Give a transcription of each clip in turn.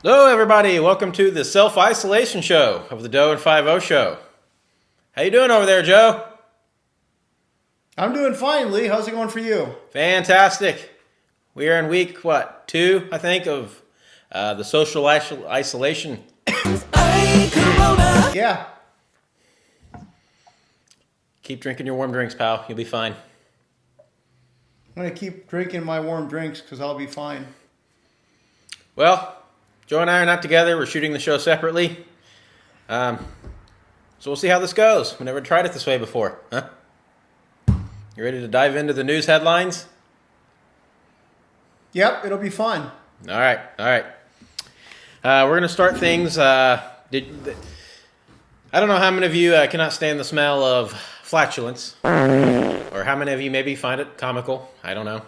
Hello, everybody. Welcome to the self-isolation show of the Doe and 5-0 show. How you doing over there, Joe? I'm doing fine, Lee. How's it going for you? Fantastic. We are in week, 2, I think, of the social isolation. Yeah. Keep drinking your warm drinks, pal. You'll be fine. I'm going to keep drinking my warm drinks because I'll be fine. Well, Joe and I are not together. We're shooting the show separately. So we'll see how this goes. We never tried it this way before. Huh? You ready to dive into the news headlines? Yep, it'll be fun. All right. We're going to start things. I don't know how many of you cannot stand the smell of flatulence, or how many of you maybe find it comical. I don't know.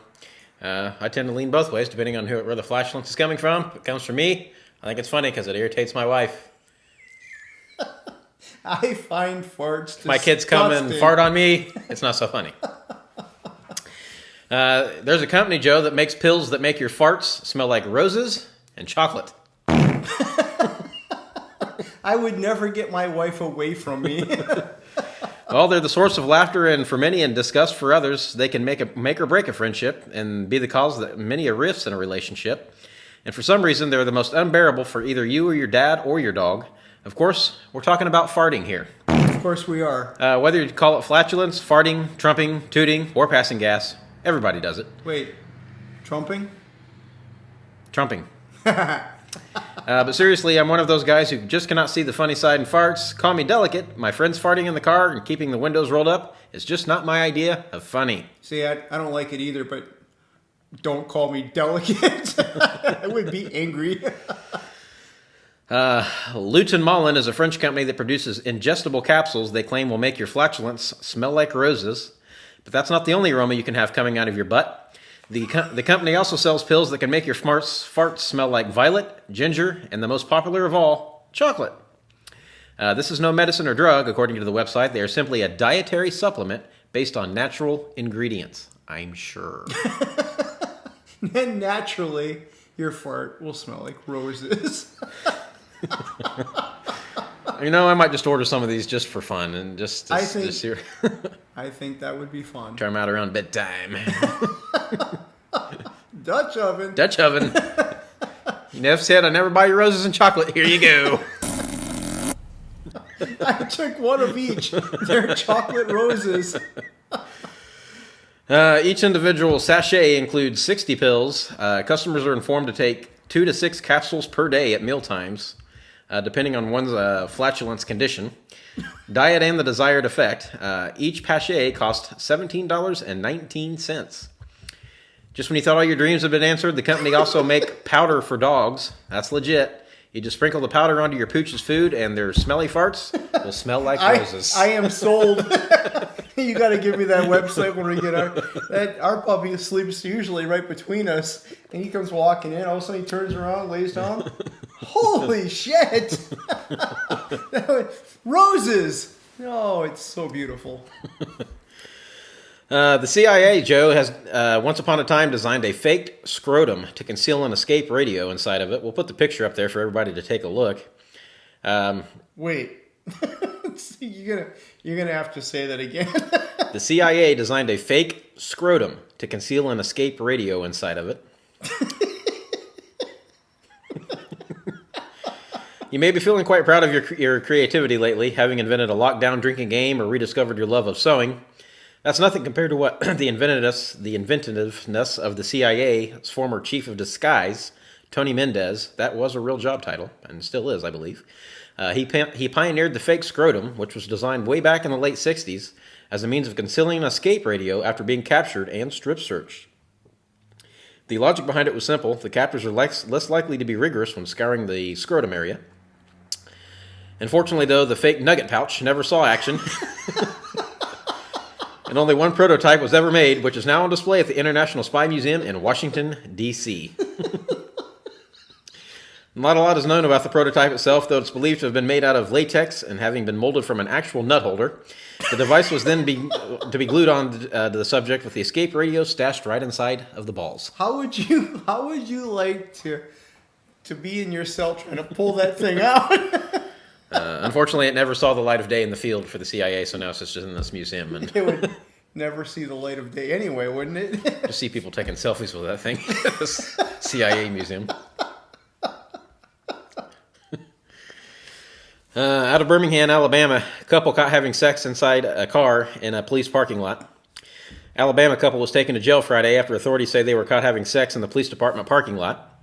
I tend to lean both ways, depending on where the flatulence is coming from. If it comes from me, I think it's funny because it irritates my wife. I find farts disgusting. My kids come and fart on me. It's not so funny. There's a company, Joe, that makes pills that make your farts smell like roses and chocolate. I would never get my wife away from me. Well, they're the source of laughter and for many and disgust for others. They can make or break a friendship and be the cause of many rifts in a relationship. And for some reason, they're the most unbearable for either you or your dad or your dog. Of course, we're talking about farting here. Of course we are. Whether you call it flatulence, farting, trumping, tooting, or passing gas, everybody does it. Wait, trumping? Trumping. But seriously, I'm one of those guys who just cannot see the funny side in farts. Call me delicate. My friends farting in the car and keeping the windows rolled up is just not my idea of funny. See, I don't like it either, but don't call me delicate. I would be angry. Luton Mollin is a French company that produces ingestible capsules they claim will make your flatulence smell like roses. But that's not the only aroma you can have coming out of your butt. The company also sells pills that can make your farts smell like violet, ginger, and the most popular of all, chocolate. This is no medicine or drug, according to the website. They are simply a dietary supplement based on natural ingredients, I'm sure. And naturally, your fart will smell like roses. I might just order some of these just for fun and just I think that would be fun. Try them out around bedtime. Dutch oven. Dutch oven. You never said I'd never buy you roses and chocolate. Here you go. I took one of each. They're chocolate roses. Each individual sachet includes 60 pills. Customers are informed to take 2 to 6 capsules per day at mealtimes, depending on one's flatulence condition, diet, and the desired effect. Each sachet costs $17.19. Just when you thought all your dreams had been answered, the company also make powder for dogs. That's legit. You just sprinkle the powder onto your pooch's food, and their smelly farts will smell like roses. I am sold. You got to give me that website when we get our puppy sleeps usually right between us, and he comes walking in. All of a sudden, he turns around, lays down. Holy shit! Roses. Oh, it's so beautiful. The CIA, Joe, has once upon a time designed a faked scrotum to conceal an escape radio inside of it. We'll put the picture up there for everybody to take a look. Wait. You're gonna have to say that again. The CIA designed a fake scrotum to conceal an escape radio inside of it. You may be feeling quite proud of your creativity lately, having invented a lockdown drinking game or rediscovered your love of sewing. That's nothing compared to what the inventiveness of the CIA's former chief of disguise, Tony Mendez. That was a real job title, and still is, I believe. He pioneered the fake scrotum, which was designed way back in the late 60s as a means of concealing an escape radio after being captured and strip searched. The logic behind it was simple. The captors are less likely to be rigorous when scouring the scrotum area. Unfortunately, though, the fake nugget pouch never saw action. And only one prototype was ever made, which is now on display at the International Spy Museum in Washington, D.C. Not a lot is known about the prototype itself, though it's believed to have been made out of latex and having been molded from an actual nut holder. The device was then to be glued on to the subject with the escape radio stashed right inside of the balls. How would you like to be in your cell trying to pull that thing out. Unfortunately, it never saw the light of day in the field for the CIA, so now it's just in this museum. And It would never see the light of day anyway, wouldn't it? just see people taking selfies with that thing. This CIA museum. Out of Birmingham, Alabama, a couple caught having sex inside a car in a police parking lot. Alabama couple was taken to jail Friday after authorities say they were caught having sex in the police department parking lot.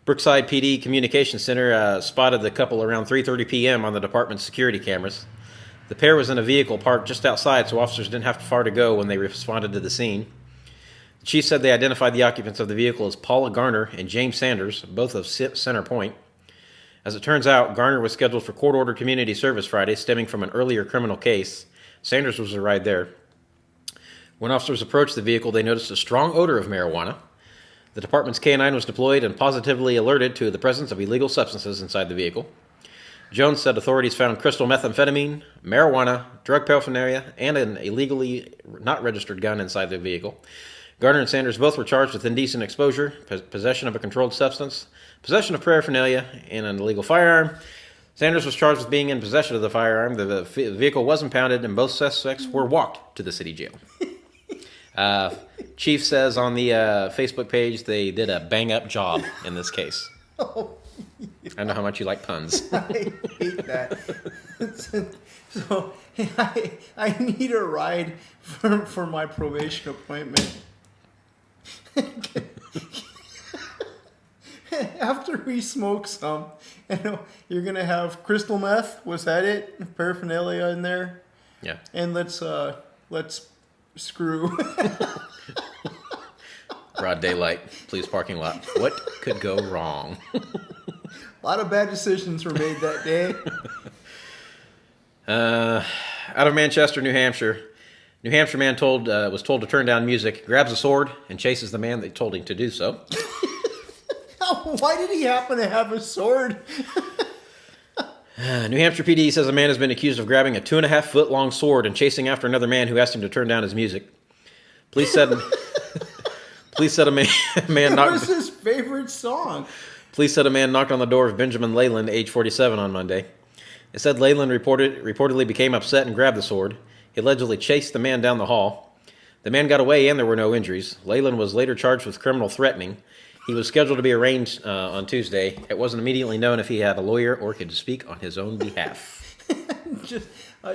Brookside PD Communications Center spotted the couple around 3:30 p.m. on the department's security cameras. The pair was in a vehicle parked just outside, so officers didn't have far to go when they responded to the scene. The chief said they identified the occupants of the vehicle as Paula Garner and James Sanders, both of Center Point. As it turns out, Garner was scheduled for court-ordered community service Friday, stemming from an earlier criminal case. Sanders was a ride there. When officers approached the vehicle, they noticed a strong odor of marijuana. The department's K-9 was deployed and positively alerted to the presence of illegal substances inside the vehicle. Jones said authorities found crystal methamphetamine, marijuana, drug paraphernalia, and an illegally not registered gun inside the vehicle. Garner and Sanders both were charged with indecent exposure, possession of a controlled substance, possession of paraphernalia, and an illegal firearm. Sanders was charged with being in possession of the firearm. The vehicle was impounded, and both suspects were walked to the city jail. Chief says on the Facebook page they did a bang-up job in this case. Oh, I know how much you like puns. I hate that. So I need a ride for my probation appointment. After we smoke some, I know you're gonna have crystal meth. Was that it? Paraphernalia in there, Yeah. and let's screw. Broad daylight, police parking lot. What could go wrong? A lot of bad decisions were made that day. Out of Manchester, New Hampshire. New Hampshire man was told to turn down music, grabs a sword, and chases the man that told him to do so. Why did he happen to have a sword? New Hampshire PD says a man has been accused of grabbing a 2.5-foot long sword and chasing after another man who asked him to turn down his music. Police said a man What was his favorite song? Police said a man knocked on the door of Benjamin Leyland, age 47, on Monday. It said Leyland reportedly became upset and grabbed the sword. He allegedly chased the man down the hall. The man got away and there were no injuries. Leyland was later charged with criminal threatening. He was scheduled to be arraigned on Tuesday. It wasn't immediately known if he had a lawyer or could speak on his own behalf.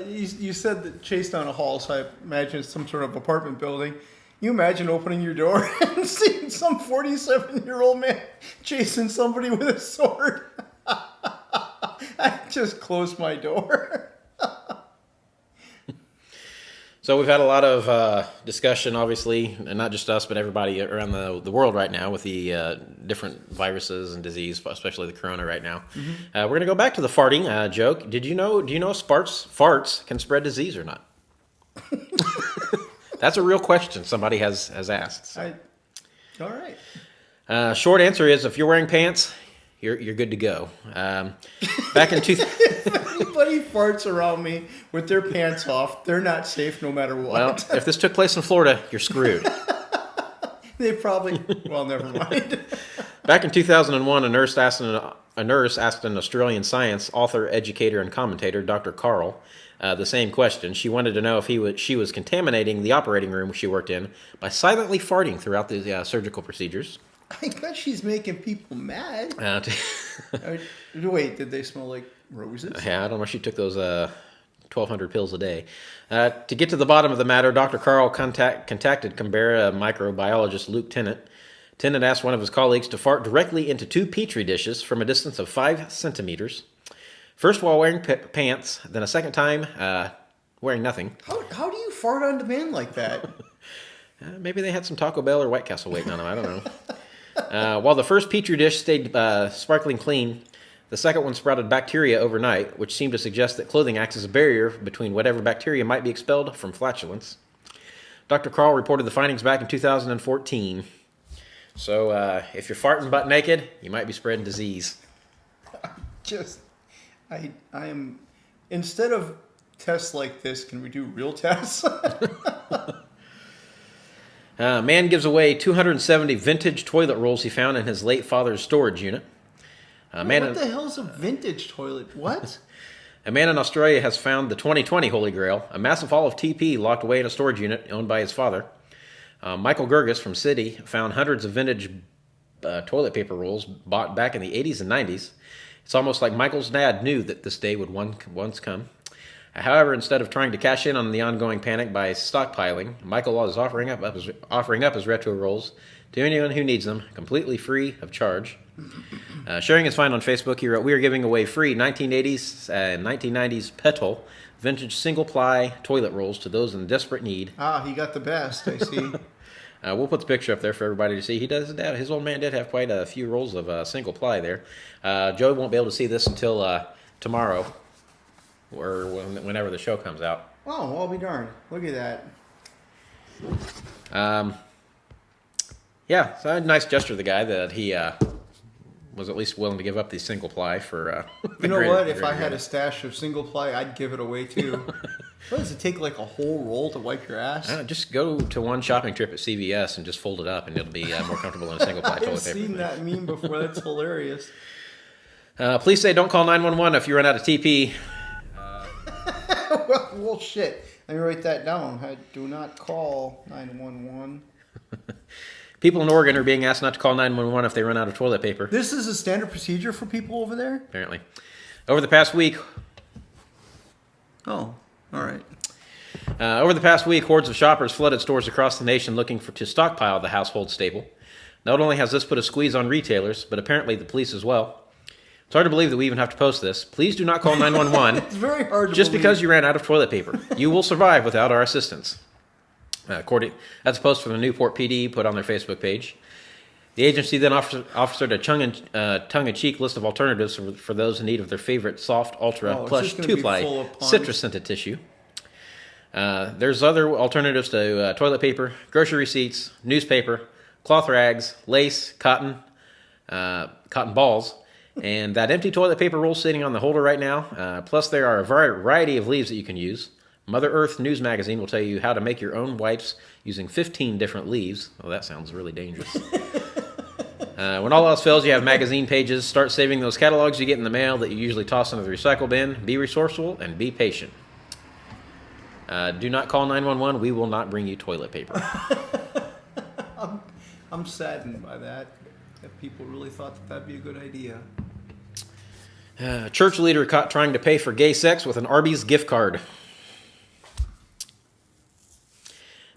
You said that chased down a hall, so I imagine it's some sort of apartment building. You imagine opening your door and seeing some 47-year-old man chasing somebody with a sword. I just closed my door. So we've had a lot of discussion, obviously, and not just us, but everybody around the world right now with the different viruses and disease, especially the corona right now. Mm-hmm. We're going to go back to the farting joke. Do you know farts can spread disease or not? That's a real question somebody has asked. So. All right. Short answer is if you're wearing pants, you're good to go. Back in If anybody farts around me with their pants off, they're not safe no matter what. Well, if this took place in Florida, you're screwed. They probably... Well, never mind. Back in 2001, a nurse asked an Australian science author, educator, and commentator, Dr. Carl, the same question. She wanted to know if she was contaminating the operating room she worked in by silently farting throughout the surgical procedures. I bet she's making people mad. Wait, did they smell like roses? Yeah, I don't know if she took those 1,200 pills a day. To get to the bottom of the matter, Dr. Carl contacted Canberra microbiologist Luke Tennant. Tennant asked one of his colleagues to fart directly into 2 petri dishes from a distance of 5 centimeters. First while wearing pants, then a second time wearing nothing. How do you fart on demand like that? Maybe they had some Taco Bell or White Castle waiting on them. I don't know. While the first petri dish stayed sparkling clean, the second one sprouted bacteria overnight, which seemed to suggest that clothing acts as a barrier between whatever bacteria might be expelled from flatulence. Dr. Carl reported the findings back in 2014. So if you're farting butt naked, you might be spreading disease. I am... Instead of tests like this, can we do real tests? Man gives away 270 vintage toilet rolls he found in his late father's storage unit. A man What the hell's a vintage toilet? What? A man in Australia has found the 2020 Holy Grail, a massive haul of TP locked away in a storage unit owned by his father. Michael Gerges from City found hundreds of vintage toilet paper rolls bought back in the 80s and 90s. It's almost like Michael's dad knew that this day would once come. However, instead of trying to cash in on the ongoing panic by stockpiling, Michael is offering up his retro rolls to anyone who needs them, completely free of charge. Sharing his find on Facebook, he wrote, "We are giving away free 1980s and 1990s Petal vintage single-ply toilet rolls to those in desperate need." Ah, he got the best, I see. We'll put the picture up there for everybody to see. His old man did have quite a few rolls of single-ply there. Joe won't be able to see this until tomorrow, or whenever the show comes out. Oh, I'll be darned. Look at that. Yeah, so a nice gesture of the guy that he was at least willing to give up the single ply for. You know what? If I had a stash of single ply, I'd give it away too. What does it take, like a whole roll to wipe your ass? Just go to one shopping trip at CVS and just fold it up, and it'll be more comfortable than a single ply toilet paper. I've seen that meme before. That's hilarious. Please say don't call 911 if you run out of TP. Well, shit. Let me write that down. Do not call 911. People in Oregon are being asked not to call 911 if they run out of toilet paper. This is a standard procedure for people over there? Apparently. Over the past week... Oh, all right. Over the past week, hordes of shoppers flooded stores across the nation looking to stockpile the household staple. Not only has this put a squeeze on retailers, but apparently the police as well. It's hard to believe that we even have to post this. Please do not call 911 It's very hard to just believe. because you ran out of toilet paper. You will survive without our assistance. That's a post from the Newport PD put on their Facebook page. The agency then offered a tongue-in-cheek list of alternatives for those in need of their favorite soft, ultra, plush, two-ply, citrus-scented tissue. There's other alternatives to toilet paper, grocery receipts, newspaper, cloth rags, lace, cotton balls, and that empty toilet paper roll sitting on the holder right now. Plus, there are a variety of leaves that you can use. Mother Earth News Magazine will tell you how to make your own wipes using 15 different leaves. Oh, that sounds really dangerous. When all else fails, you have magazine pages. Start saving those catalogs you get in the mail that you usually toss into the recycle bin. Be resourceful and be patient. Do not call 911. We will not bring you toilet paper. I'm saddened by that people really thought that'd be a good idea. Church leader caught trying to pay for gay sex with an Arby's gift card.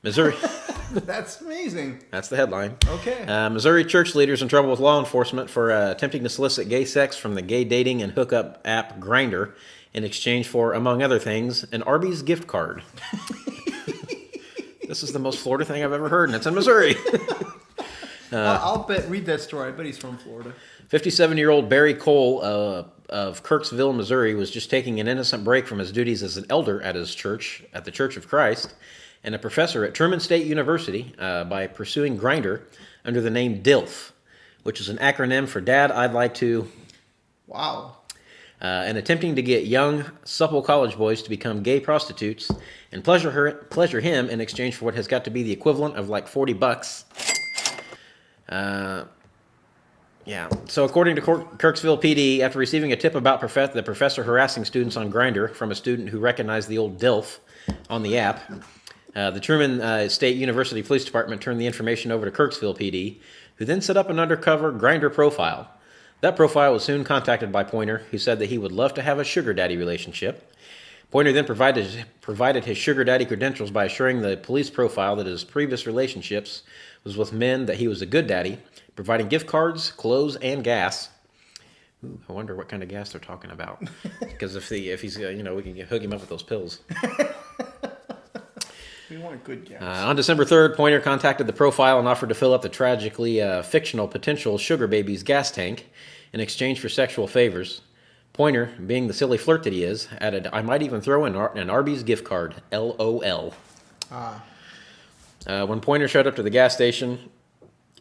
Missouri. That's amazing. That's the headline. Okay. Missouri church leaders in trouble with law enforcement for attempting to solicit gay sex from the gay dating and hookup app Grindr in exchange for, among other things, an Arby's gift card. This is the most Florida thing I've ever heard, and it's in Missouri. I'll read that story. I bet he's from Florida. 57-year-old Barry Cole of Kirksville, Missouri, was just taking an innocent break from his duties as an elder at his church, at the Church of Christ, and a professor at Truman State University by pursuing Grindr under the name DILF, which is an acronym for Dad, I'd Like to... Wow. And attempting to get young, supple college boys to become gay prostitutes and pleasure him in exchange for what has got to be the equivalent of like $40. Yeah. So according to Kirksville PD, after receiving a tip about the professor harassing students on Grindr from a student who recognized the old DILF on the app, the Truman State University Police Department turned the information over to Kirksville PD, who then set up an undercover Grindr profile. That profile was soon contacted by Pointer, who said that he would love to have a sugar daddy relationship. Pointer then provided his sugar daddy credentials by assuring the police profile that his previous relationships was with men, that he was a good daddy, providing gift cards, clothes, and gas. Ooh, I wonder what kind of gas they're talking about. Because if he's we can hook him up with those pills. We want good gas. On December 3rd, Pointer contacted the profile and offered to fill up the tragically fictional potential sugar baby's gas tank in exchange for sexual favors. Pointer, being the silly flirt that he is, added, "I might even throw in an Arby's gift card, LOL." When Pointer showed up to the gas station,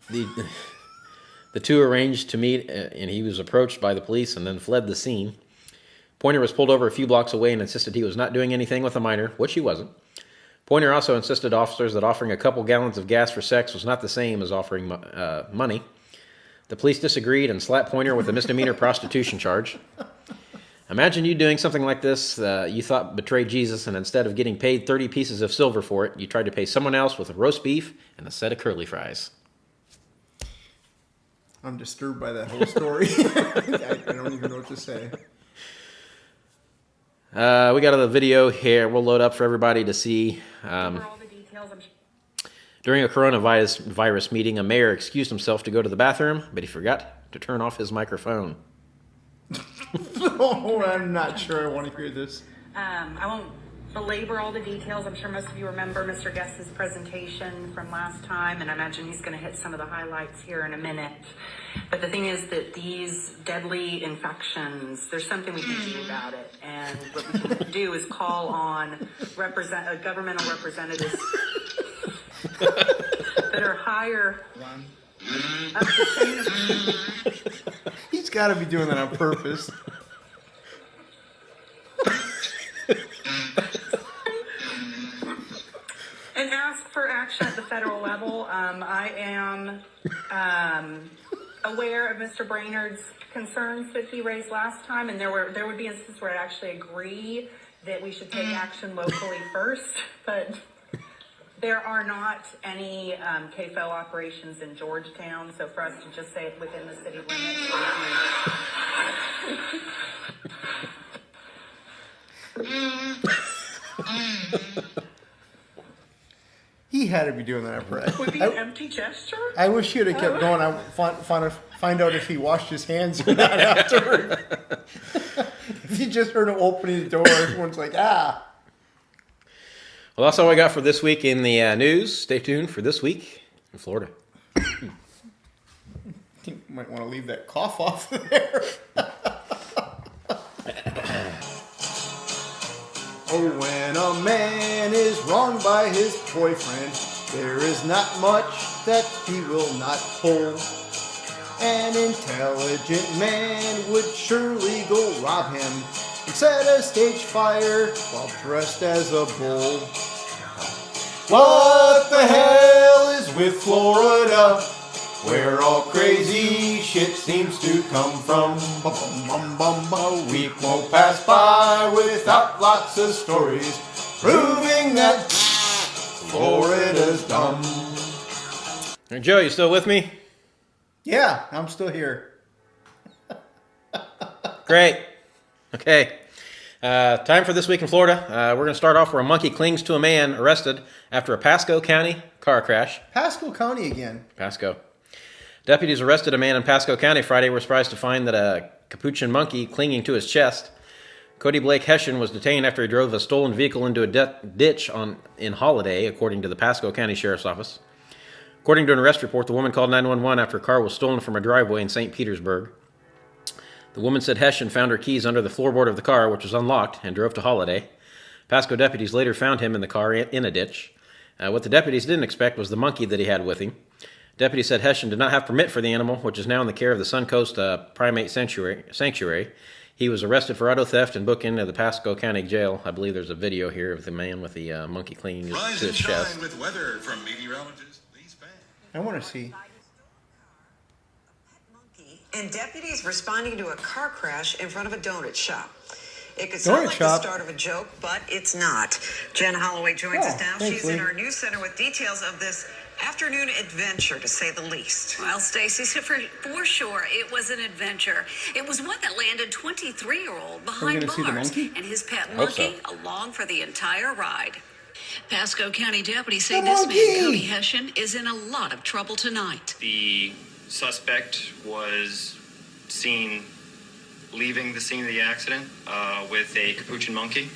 the two arranged to meet, and he was approached by the police and then fled the scene. Pointer was pulled over a few blocks away and insisted he was not doing anything with a minor, which he wasn't. Pointer also insisted officers that offering a couple gallons of gas for sex was not the same as offering money. The police disagreed and slapped Pointer with a misdemeanor prostitution charge. Imagine you doing something like this you thought betrayed Jesus, and instead of getting paid 30 pieces of silver for it, you tried to pay someone else with a roast beef and a set of curly fries. I'm disturbed by that whole story. I don't even know what to say. We got a video here. We'll load up for everybody to see. During a coronavirus meeting, a mayor excused himself to go to the bathroom, but he forgot to turn off his microphone. Oh, I'm not sure I want to hear this. I won't belabor all the details. I'm sure most of you remember Mr. Guest's presentation from last time, and I imagine he's going to hit some of the highlights here in a minute. But the thing is that these deadly infections, there's something we can do about it. And what we can do is call on governmental representatives that are higher up the chain of... He's got to be doing that on purpose. And ask for action at the federal level. I am aware of Mr. Brainerd's concerns that he raised last time, and there would be instances where I actually agree that we should take action locally first, but there are not any KFO operations in Georgetown, so for us to just say it within the city limits. He had to be doing that on purpose. Would be an empty gesture? I wish he would have kept going. I find out if he washed his hands or not afterward. If you just heard him opening the door, everyone's like, ah. Well, that's all I got for this week in the news. Stay tuned for This Week in Florida. I think you might want to leave that cough off there. Oh, when a man is wronged by his boyfriend, there is not much that he will not pull. An intelligent man would surely go rob him and set a stage fire while dressed as a bull. What the hell is with Florida, where all crazy shit seems to come from? A week won't pass by without lots of stories proving that Florida's dumb. Hey, Joe, you still with me? Yeah, I'm still here. Great. Okay. Time for This Week in Florida. We're going to start off where a monkey clings to a man arrested after a Pasco County car crash. Pasco County again. Pasco. Deputies arrested a man in Pasco County Friday. Were surprised to find that a capuchin monkey clinging to his chest. Cody Blake Hessian was detained after he drove a stolen vehicle into a ditch in Holiday, according to the Pasco County Sheriff's Office. According to an arrest report, the woman called 911 after a car was stolen from a driveway in St. Petersburg. The woman said Hessian found her keys under the floorboard of the car, which was unlocked, and drove to Holiday. Pasco deputies later found him in the car in a ditch. What the deputies didn't expect was the monkey that he had with him. Deputies said Hessian did not have permit for the animal, which is now in the care of the Suncoast Primate Sanctuary. He was arrested for auto theft and booked into the Pasco County Jail. I believe there's a video here of the man with the monkey clinging to his chest. With weather from meteorologist Lee Spat. I want to see. And deputies responding to a car crash in front of a donut shop. It could sound like the start of a joke, but it's not. Jen Holloway joins us now. Thanks, She's Lee. in our news center with details of this afternoon adventure, to say the least. Well, Stacy, for sure, it was an adventure. It was one that landed 23-year-old behind bars and his pet monkey along for the entire ride. Pasco County deputies say this man, Cody Hessian, is in a lot of trouble tonight. The suspect was seen leaving the scene of the accident with a capuchin monkey.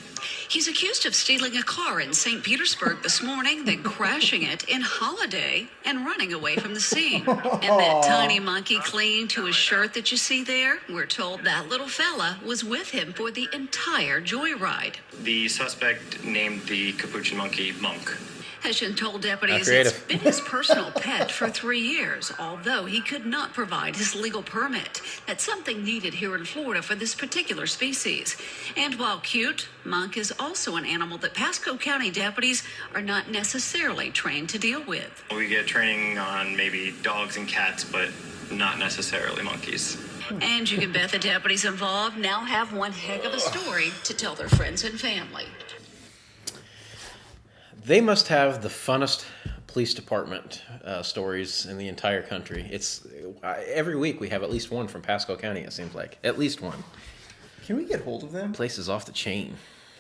He's accused of stealing a car in St. Petersburg this morning, then crashing it in Holiday and running away from the scene. And that tiny monkey clinging to his shirt that you see there, we're told that little fella was with him for the entire joyride. The suspect named the capuchin monkey Monk. Hessian told deputies it's been his personal pet for 3 years, although he could not provide his legal permit. That's something needed here in Florida for this particular species. And while cute, Monk is also an animal that Pasco County deputies are not necessarily trained to deal with. We get training on maybe dogs and cats, but not necessarily monkeys. And you can bet the deputies involved now have one heck of a story to tell their friends and family. They must have the funnest police department stories in the entire country. It's every week we have at least one from Pasco County, it seems like. At least one. Can we get hold of them? Place is off the chain.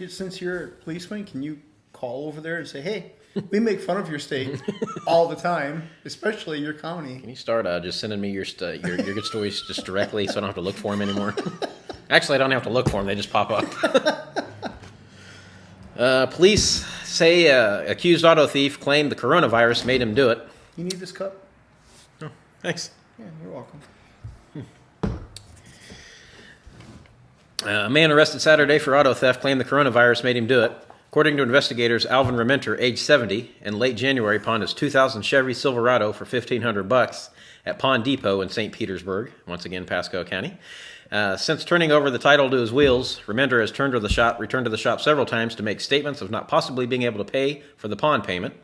Since you're a policeman, can you call over there and say, hey, we make fun of your state all the time, especially your county. Can you start just sending me your good stories just directly so I don't have to look for them anymore? Actually, I don't have to look for them. They just pop up. Police say accused auto thief claimed the coronavirus made him do it. You need this cup? Oh, thanks. Yeah, you're welcome. A man arrested Saturday for auto theft claimed the coronavirus made him do it. According to investigators, Alvin Rementer, age 70, in late January pawned his 2000 Chevy Silverado for $1,500 at Pawn Depot in St. Petersburg, once again Pasco County. Since turning over the title to his wheels, Remender has returned to the shop several times to make statements of not possibly being able to pay for the pawn payment.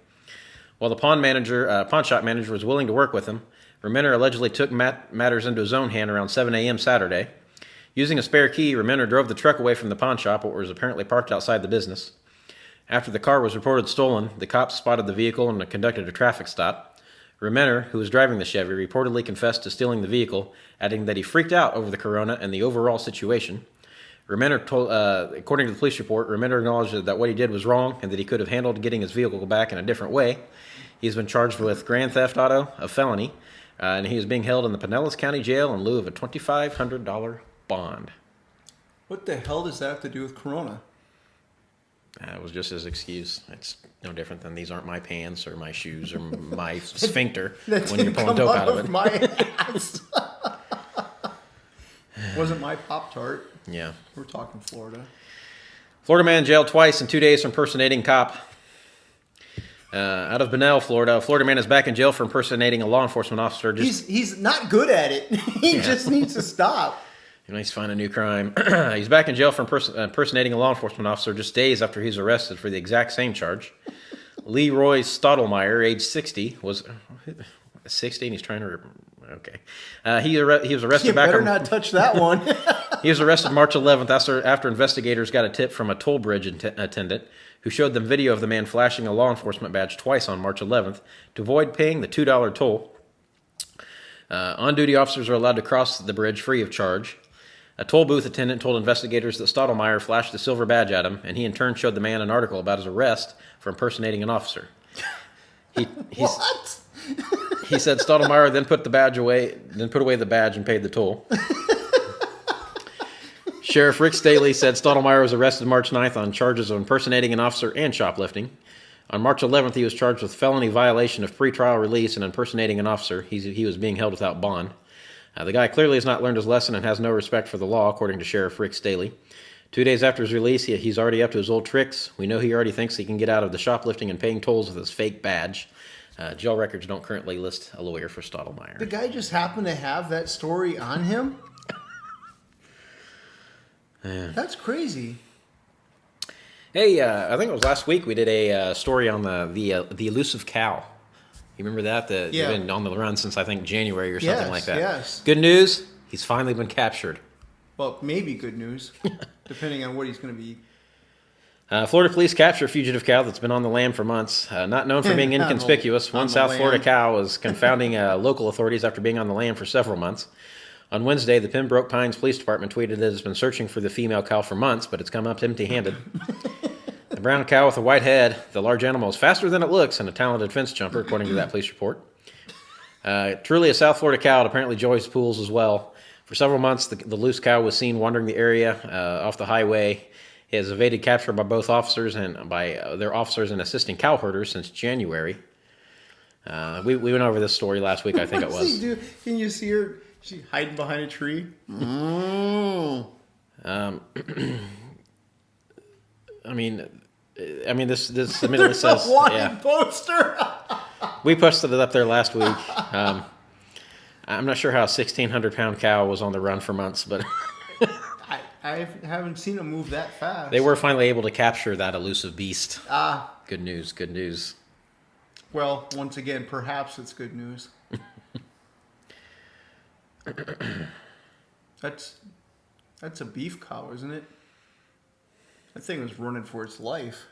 While the pawn shop manager was willing to work with him, Remender allegedly took matters into his own hand around 7 a.m. Saturday. Using a spare key, Remender drove the truck away from the pawn shop, which was apparently parked outside the business. After the car was reported stolen, the cops spotted the vehicle and conducted a traffic stop. Remender, who was driving the Chevy, reportedly confessed to stealing the vehicle, adding that he freaked out over the corona and the overall situation. Remender told, according to the police report, Remender acknowledged that what he did was wrong and that he could have handled getting his vehicle back in a different way. He's been charged with grand theft auto, a felony, and he is being held in the Pinellas County Jail in lieu of a $2,500 bond. What the hell does that have to do with Corona? It was just his excuse. It's no different than these aren't my pants or my shoes or my sphincter when you're pulling dope out of it. My ass. Wasn't my Pop-Tart. Yeah. We're talking Florida. Florida man jailed twice in 2 days for impersonating cop. Out of Bunnell, Florida, a Florida man is back in jail for impersonating a law enforcement officer. He's not good at it. He just needs to stop. He needs to find a new crime. He's back in jail for impersonating a law enforcement officer just days after he's arrested for the exact same charge. Leroy Stottlemyre, age 60, was 60, and he's trying to... Okay. He was arrested You back better on... not touch that one. He was arrested March 11th after investigators got a tip from a toll bridge attendant who showed them video of the man flashing a law enforcement badge twice on March 11th to avoid paying the $2 toll. On-duty officers are allowed to cross the bridge free of charge. A toll booth attendant told investigators that Stottlemyre flashed the silver badge at him, and he in turn showed the man an article about his arrest for impersonating an officer. What? He said Stottlemyre then put away the badge and paid the toll. Sheriff Rick Staley said Stottlemyre was arrested March 9th on charges of impersonating an officer and shoplifting. On March 11th, he was charged with felony violation of pretrial release and impersonating an officer. He was being held without bond. The guy clearly has not learned his lesson and has no respect for the law, according to Sheriff Rick Staley. 2 days after his release, he's already up to his old tricks. We know he already thinks he can get out of the shoplifting and paying tolls with his fake badge. Jail records don't currently list a lawyer for Stottlemyre. The guy just happened to have that story on him? Yeah. That's crazy. Hey, I think it was last week we did a story on the elusive cow. You remember that? Yeah. They've been on the run since, I think, January or something like that. Yes. Good news, he's finally been captured. Well, maybe good news, depending on what he's going to be. Florida police capture a fugitive cow that's been on the lam for months. Not known for being inconspicuous, one South Florida cow was confounding local authorities after being on the lam for several months. On Wednesday, the Pembroke Pines Police Department tweeted that it's been searching for the female cow for months, but it's come up empty-handed. The brown cow with a white head, the large animal is faster than it looks and a talented fence jumper, according to that police report. Truly a South Florida cow, it apparently enjoys pools as well. For several months, the loose cow was seen wandering the area off the highway. It has evaded capture by both officers and by their officers and assisting cow herders since January. We went over this story last week, I think it was. What does he do? Can you see her? She's hiding behind a tree. Mm. This admittedly says, wanted poster. We posted it up there last week. I'm not sure how a 1,600-pound cow was on the run for months, but I haven't seen them move that fast. They were finally able to capture that elusive beast. Good news, good news. Well, once again, perhaps it's good news. That's a beef cow, isn't it? That thing was running for its life.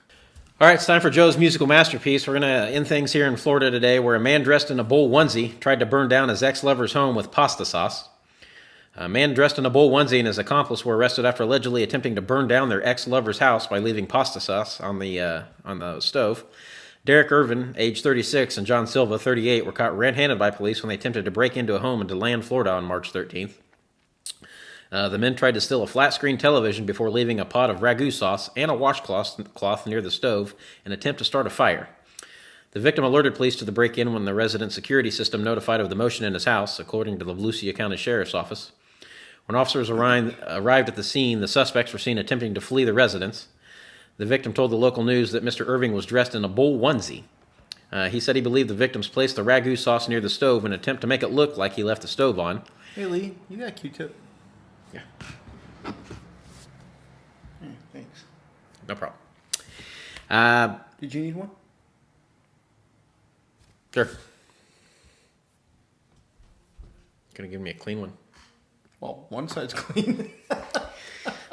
All right, it's time for Joe's musical masterpiece. We're going to end things here in Florida today, where a man dressed in a bull onesie tried to burn down his ex-lover's home with pasta sauce. A man dressed in a bull onesie and his accomplice were arrested after allegedly attempting to burn down their ex-lover's house by leaving pasta sauce on the stove. Derek Irvin, age 36, and John Silva, 38, were caught red-handed by police when they attempted to break into a home in DeLand, Florida on March 13th. The men tried to steal a flat-screen television before leaving a pot of ragu sauce and a washcloth near the stove in an attempt to start a fire. The victim alerted police to the break-in when the resident security system notified of the motion in his house, according to the Volusia County Sheriff's Office. When officers arrived at the scene, the suspects were seen attempting to flee the residence. The victim told the local news that Mr. Irving was dressed in a bull onesie. He said he believed the victims placed the ragu sauce near the stove in an attempt to make it look like he left the stove on. Hey, Lee, you got a Q-tip? Yeah. Thanks. No problem. Did you need one? Sure. Gonna give me a clean one. Well, one side's clean.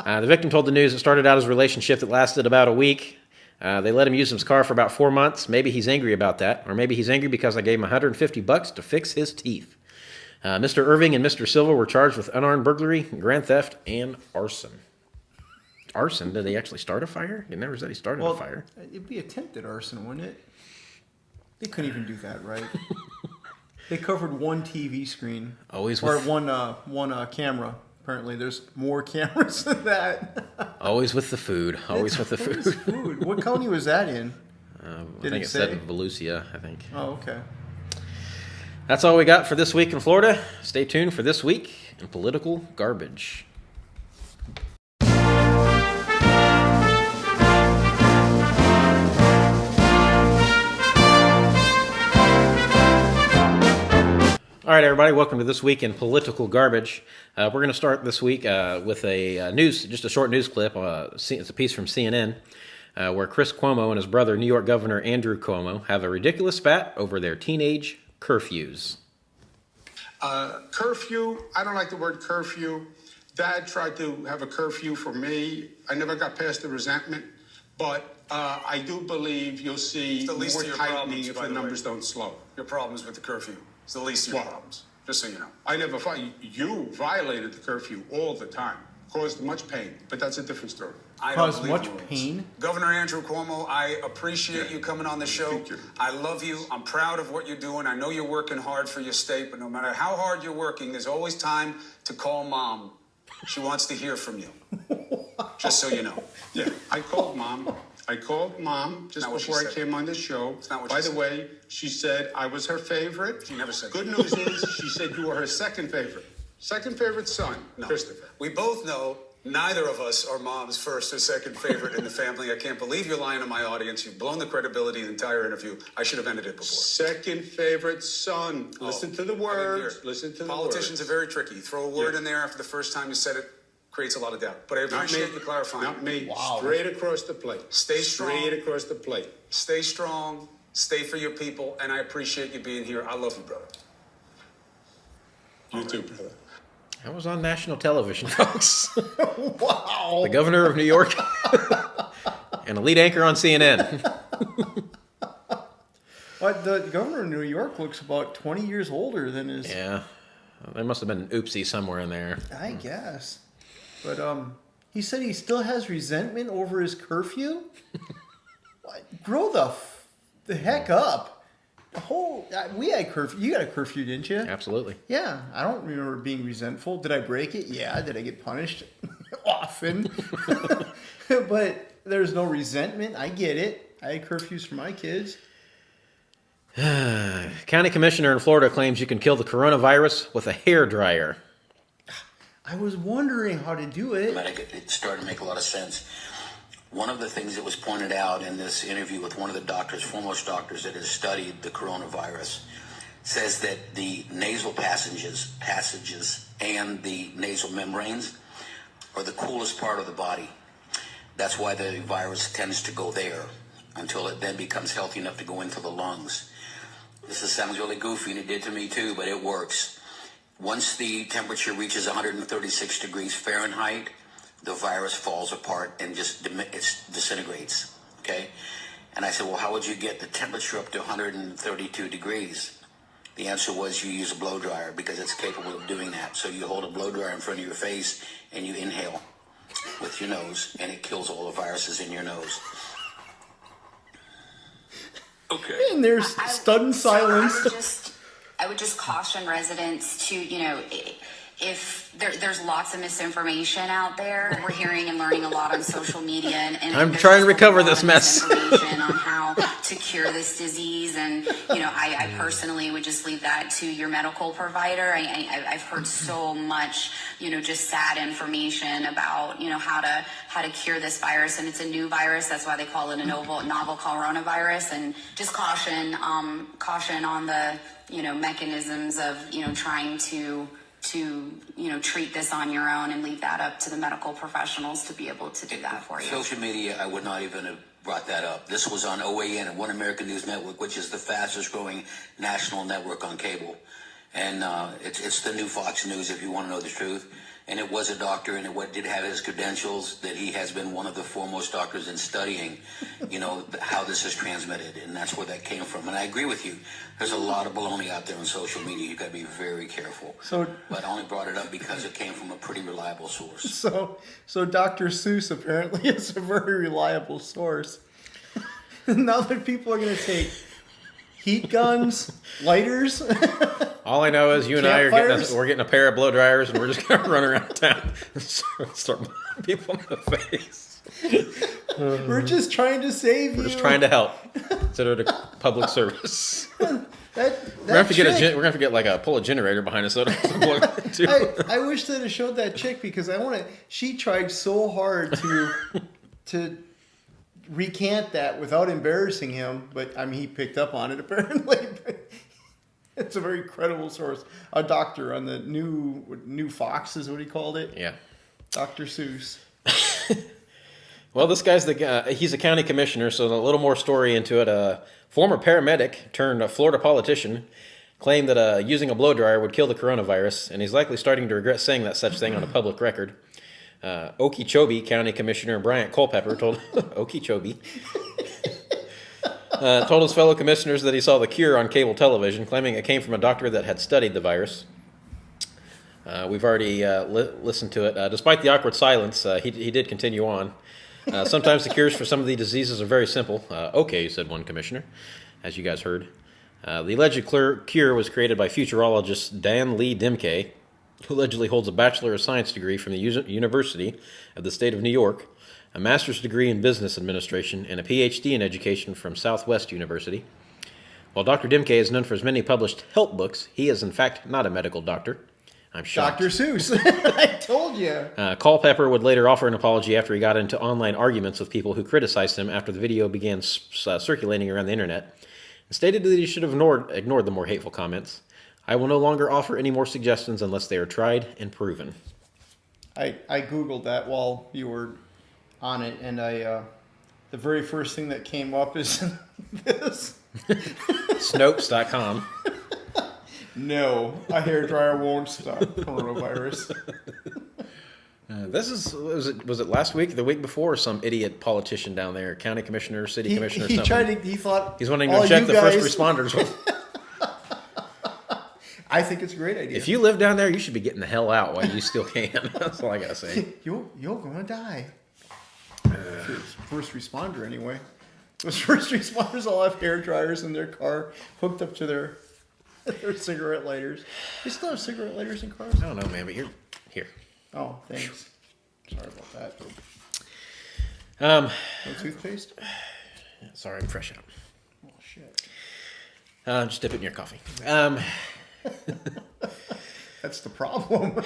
The victim told the news it started out as a relationship that lasted about a week. They let him use his car for about 4 months. Maybe he's angry about that, or maybe he's angry because I gave him $150 to fix his teeth. Mr. Irving and Mr. Silva were charged with unarmed burglary, grand theft, and arson. Arson? Did he actually start a fire? He never said he started a fire. It'd be attempted arson, wouldn't it? They couldn't even do that, right? They covered one TV screen. Always or with one camera. Apparently, there's more cameras than that. Always with the food. Always with the food. What county was that in? I think it said Volusia, I think. Oh, okay. That's all we got for this week in Florida. Stay tuned for This Week in Political Garbage. All right, everybody, welcome to This Week in Political Garbage. We're going to start this week with just a short news clip. It's a piece from CNN where Chris Cuomo and his brother, New York Governor Andrew Cuomo, have a ridiculous spat over their teenage curfews. Curfew, I don't like the word curfew. Dad tried to have a curfew for me. I never got past the resentment, but I do believe you'll see more tightening if the numbers don't slow. Your problems with the curfew. It's the least of your problems, just so you know. I never fought. You violated the curfew all the time. Caused much pain, but that's a different story. Caused much pain? Governor Andrew Cuomo, I appreciate you coming on the show. Thank you. I love you. I'm proud of what you're doing. I know you're working hard for your state, but no matter how hard you're working, there's always time to call Mom. She wants to hear from you. Just so you know. Yeah, I called Mom. Just before I came on the show. By the way, she said I was her favorite. She never said Good that. news is she said you were her second favorite. Second favorite son, No. Christopher. We both know neither of us are Mom's first or second favorite in the family. I can't believe you're lying to my audience. You've blown the credibility of the entire interview. I should have ended it before. Second favorite son. Listen to the words. Listen to the words. Politicians are very tricky. You throw a word in there after the first time you said it, creates a lot of doubt. But I appreciate you clarifying. Not me. Wow. Straight across the plate. Stay strong. Straight across the plate. Stay strong. Stay for your people. And I appreciate you being here. I love you, brother. You too, brother. That was on national television, folks. Wow. The governor of New York and a lead anchor on CNN. But the governor of New York looks about 20 years older than his... Yeah, there must have been an oopsie somewhere in there. I guess. But he said he still has resentment over his curfew? What? Grow the heck up. We had curfew. You got a curfew, didn't you? Absolutely. Yeah, I don't remember being resentful. Did I break it? Yeah. Did I get punished? Often. But there's no resentment. I get it. I had curfews for my kids. County commissioner in Florida claims you can kill the coronavirus with a hairdryer. I was wondering how to do it. It started to make a lot of sense. One of the things that was pointed out in this interview with one of the doctors, foremost doctors that has studied the coronavirus, says that the nasal passages and the nasal membranes are the coolest part of the body. That's why the virus tends to go there until it then becomes healthy enough to go into the lungs. This sounds really goofy, and it did to me too, but it works. Once the temperature reaches 136 degrees Fahrenheit, the virus falls apart and just it disintegrates, okay? And I said, well, how would you get the temperature up to 132 degrees? The answer was you use a blow dryer because it's capable of doing that. So you hold a blow dryer in front of your face and you inhale with your nose, and it kills all the viruses in your nose. Okay. And there's stunned silence. I would just caution residents to, if there's lots of misinformation out there. We're hearing and learning a lot on social media, and I'm trying to recover this mess. Information on how to cure this disease, and I personally would just leave that to your medical provider. I've heard so much, just sad information about how to cure this virus, and it's a new virus. That's why they call it a novel coronavirus. And just caution on the mechanisms of trying to treat this on your own, and leave that up to the medical professionals to be able to do that for you. Social media, I would not even have brought that up. This was on OAN and One American News Network, which is the fastest growing national network on cable. And it's the new Fox News, if you want to know the truth. And it was a doctor, and it did have his credentials, that he has been one of the foremost doctors in studying, how this is transmitted. And that's where that came from. And I agree with you. There's a lot of baloney out there on social media. You've got to be very careful. But I only brought it up because it came from a pretty reliable source. So Dr. Seuss apparently is a very reliable source. Now that people are going to take heat guns, lighters. All I know is you and I are getting a pair of blow dryers, and we're just going to run around town and start blowing people in the face. We're just trying to save you. We're just trying to help. Consider it a public service. We're gonna have to get pull a generator behind us. So I wish they'd have showed that chick, because she tried so hard to recant that without embarrassing him, but he picked up on it apparently. It's a very credible source. A doctor on the new Fox is what he called it. Yeah, Dr. Seuss. Well, this guy's he's a county commissioner, so a little more story into it. A former paramedic turned a Florida politician claimed that using a blow dryer would kill the coronavirus, and he's likely starting to regret saying that such thing on a public record. Okeechobee County Commissioner Bryant Culpepper told Okeechobee told his fellow commissioners that he saw the cure on cable television, claiming it came from a doctor that had studied the virus. We've already listened to it. Despite the awkward silence, he did continue on. Sometimes the cures for some of the diseases are very simple. Okay, said one commissioner, as you guys heard. The alleged cure was created by futurologist Dan Lee Dimke, who allegedly holds a Bachelor of Science degree from the University of the State of New York, a master's degree in business administration, and a PhD in education from Southwest University. While Dr. Dimke is known for his many published health books, he is in fact not a medical doctor. I'm shocked. Dr. Seuss. I told you. Culpepper would later offer an apology after he got into online arguments with people who criticized him after the video began circulating around the internet, and stated that he should have ignored the more hateful comments. I will no longer offer any more suggestions unless they are tried and proven. I Googled that while you were on it, and the very first thing that came up is this. Snopes.com. No, a hairdryer won't stop coronavirus. Was it last week, the week before? Some idiot politician down there, county commissioner, city commissioner, something. He thought he's wanting to check the first responders. I think it's a great idea. If you live down there, you should be getting the hell out while you still can. That's all I gotta say. You're gonna die. First responder, anyway. Those first responders all have hair dryers in their car hooked up to their cigarette lighters. They still have cigarette lighters in cars? I don't know, man, but you're here. Oh, thanks. Sorry about that. No toothpaste? Sorry, I'm fresh out. Oh, shit. Just dip it in your coffee. That's the problem.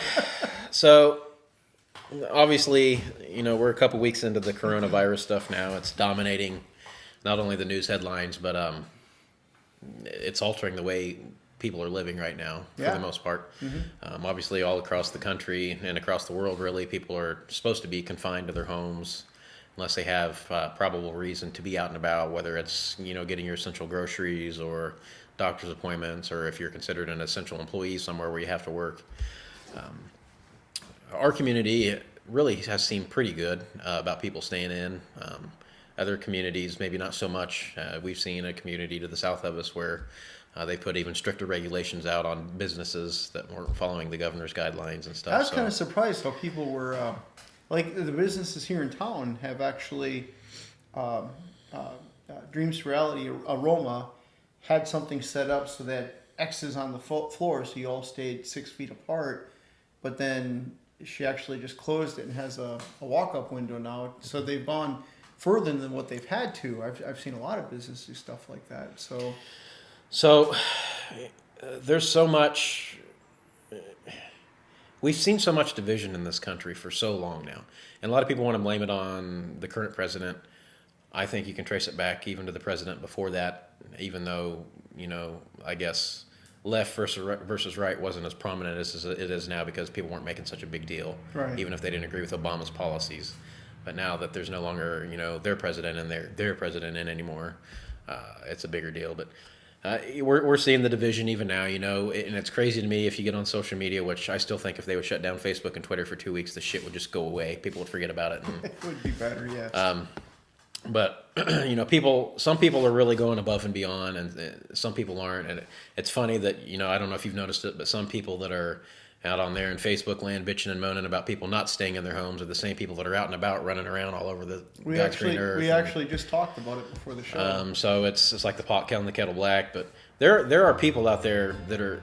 So, obviously, we're a couple weeks into the coronavirus stuff now. It's dominating not only the news headlines, but it's altering the way people are living right now, for the most part. Mm-hmm. Obviously, all across the country and across the world, really, people are supposed to be confined to their homes unless they have probable reason to be out and about, whether it's, getting your essential groceries or doctor's appointments, or if you're considered an essential employee somewhere where you have to work. Our community really has seemed pretty good about people staying in. Other communities, maybe not so much. We've seen a community to the south of us where they put even stricter regulations out on businesses that weren't following the governor's guidelines and stuff. I was kind of surprised how people were, like the businesses here in town have actually, Dreams to Reality, Aroma, had something set up so that X's on the floor, so you all stayed 6 feet apart, but then she actually just closed it and has a walk-up window now, so they've gone further than what they've had to. I've seen a lot of businesses do stuff like that. So there's so much. We've seen so much division in this country for so long now, and a lot of people want to blame it on the current president. I think you can trace it back even to the president before that, even though, I guess left versus right wasn't as prominent as it is now because people weren't making such a big deal, right, even if they didn't agree with Obama's policies. But now that there's no longer, their president and their president in anymore, it's a bigger deal. But we're seeing the division even now, and it's crazy to me if you get on social media, which I still think if they would shut down Facebook and Twitter for 2 weeks, the shit would just go away. People would forget about it. And, it would be better, yes. But some people are really going above and beyond, and some people aren't. And it's funny that I don't know if you've noticed it, but some people that are out on there in Facebook land bitching and moaning about people not staying in their homes are the same people that are out and about running around all over the God's green earth. We actually just talked about it before the show. So it's like the pot calling the kettle black. But there are people out there that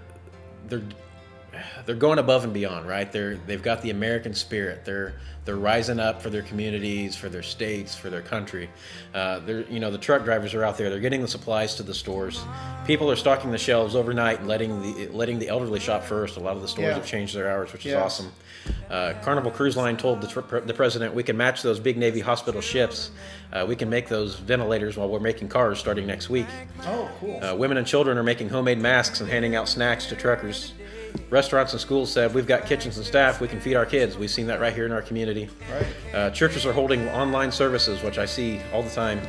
they're going above and beyond, right? They've got the American spirit. They're rising up for their communities, for their states, for their country. The truck drivers are out there. They're getting the supplies to the stores. People are stocking the shelves overnight and letting the elderly shop first. A lot of the stores have changed their hours, which is awesome. Carnival Cruise Line told the president, we can match those big Navy hospital ships. We can make those ventilators while we're making cars starting next week. Oh, cool. Women and children are making homemade masks and handing out snacks to truckers. Restaurants and schools said, we've got kitchens and staff, we can feed our kids. We've seen that right here in our community. Right. Churches are holding online services, which I see all the time,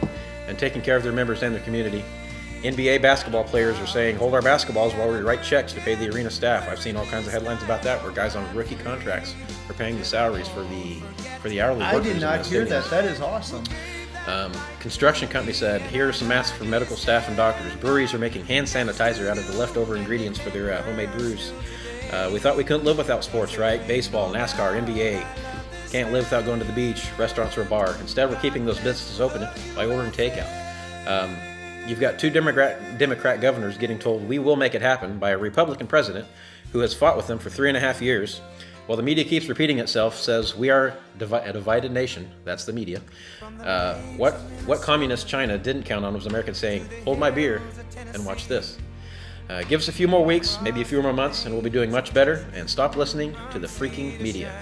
and taking care of their members and their community. NBA basketball players are saying, hold our basketballs while we write checks to pay the arena staff. I've seen all kinds of headlines about that, where guys on rookie contracts are paying the salaries for the hourly workers. I did not hear that. That is awesome. Construction company said, here are some masks for medical staff and doctors. Breweries are making hand sanitizer out of the leftover ingredients for their homemade brews. We thought we couldn't live without sports, right? Baseball, NASCAR, NBA. Can't live without going to the beach, restaurants, or a bar. Instead, we're keeping those businesses open by ordering takeout. You've got two Democrat governors getting told we will make it happen by a Republican president who has fought with them for 3.5 years. While the media keeps repeating itself, says we are a divided nation. That's the media. What communist China didn't count on was Americans saying, hold my beer and watch this. Give us a few more weeks, maybe a few more months, and we'll be doing much better. And stop listening to the freaking media.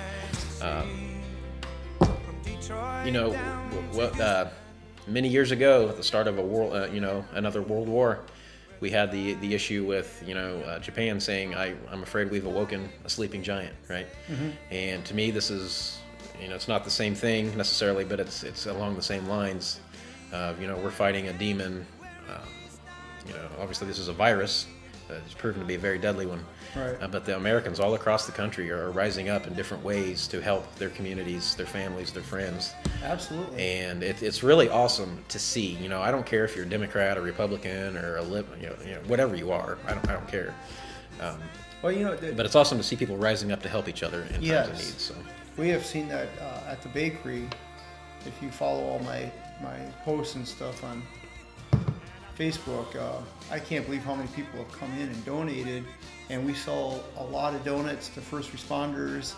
Many years ago, at the start of another world war, we had the issue with Japan saying, I'm afraid we've awoken a sleeping giant, right? Mm-hmm. And to me, this is it's not the same thing necessarily, but it's along the same lines. We're fighting a demon. Obviously this is a virus. It's proven to be a very deadly one. Right. But the Americans all across the country are rising up in different ways to help their communities, their families, their friends. Absolutely. And it's really awesome to see. I don't care if you're a Democrat or Republican or a whatever you are. I don't care. But it's awesome to see people rising up to help each other in times of need. So we have seen that at the bakery. If you follow all my posts and stuff on Facebook, I can't believe how many people have come in and donated, and we sell a lot of donuts to first responders,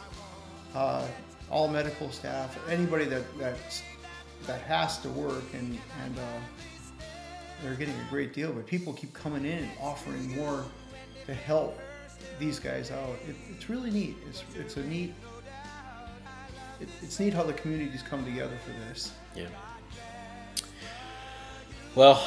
all medical staff, anybody that has to work, and they're getting a great deal. But people keep coming in and offering more to help these guys out. It's really neat. It's neat how the communities come together for this. Yeah. Well,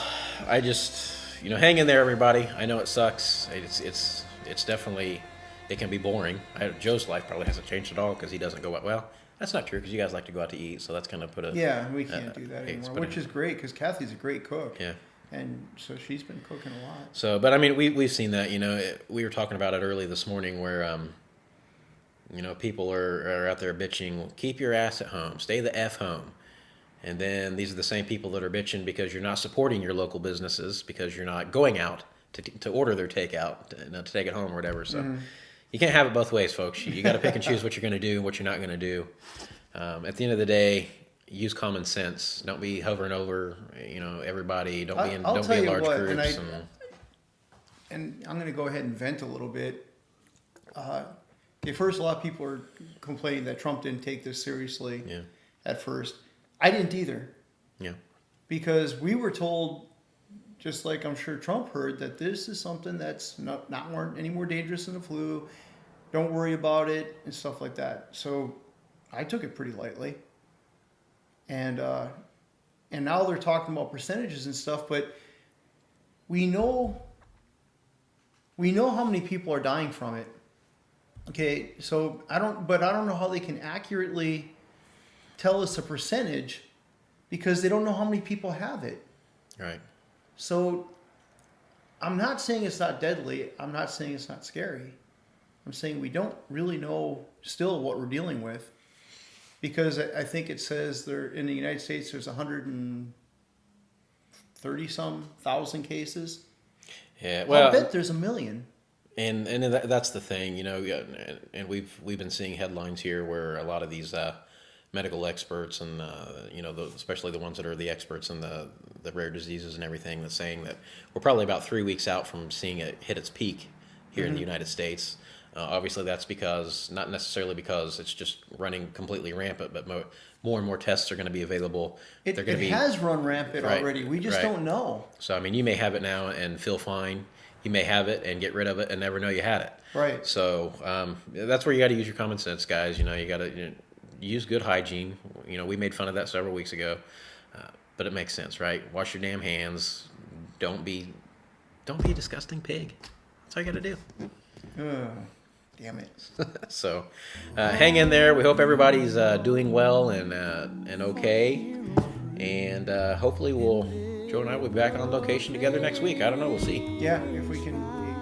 I just, hang in there, everybody. I know it sucks. It's definitely, it can be boring. Joe's life probably hasn't changed at all because he doesn't go out. Well, that's not true because you guys like to go out to eat, so that's kind of put a... Yeah, we can't do that anymore, which is great because Kathy's a great cook. Yeah. And so she's been cooking a lot. So, but I mean, we've seen that. We were talking about it early this morning, where people are out there bitching. Well, keep your ass at home. Stay the F home. And then these are the same people that are bitching because you're not supporting your local businesses, because you're not going out to order their takeout, to take it home or whatever. So you can't have it both ways, folks. You got to pick and choose what you're going to do and what you're not going to do. At the end of the day, use common sense. Don't be hovering over, everybody. Don't be in large groups. And I'm going to go ahead and vent a little bit. At first, a lot of people are complaining that Trump didn't take this seriously at first. I didn't either. Yeah. Because we were told, just like I'm sure Trump heard, that this is something that's not any more dangerous than the flu. Don't worry about it and stuff like that. So I took it pretty lightly. And now they're talking about percentages and stuff, but we know how many people are dying from it. Okay, so I don't know how they can accurately tell us a percentage because they don't know how many people have it. Right. So I'm not saying it's not deadly. I'm not saying it's not scary. I'm saying we don't really know still what we're dealing with, because I think it says there in the United States there's 130-some thousand cases. Yeah, well, I bet there's 1 million. And that's the thing, and we've been seeing headlines here where a lot of these medical experts and especially the ones that are the experts in the rare diseases and everything, that's saying that we're probably about 3 weeks out from seeing it hit its peak here in the United States. Obviously, that's not necessarily because it's just running completely rampant, but more and more tests are going to be available. It has run rampant already. We just don't know. So, I mean, you may have it now and feel fine. You may have it and get rid of it and never know you had it. Right. So that's where you got to use your common sense, guys. You got to use good hygiene. We made fun of that several weeks ago, but it makes sense, right? Wash your damn hands. Don't be a disgusting pig. That's all you got to do. Damn it. So hang in there. We hope everybody's doing well and okay. And hopefully Joe and I will be back on location together next week. I don't know. We'll see. Yeah, if we can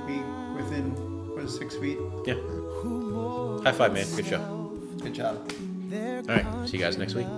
be within 6 feet. Yeah. High five, man. Good show. Good job. All right. See you guys next week.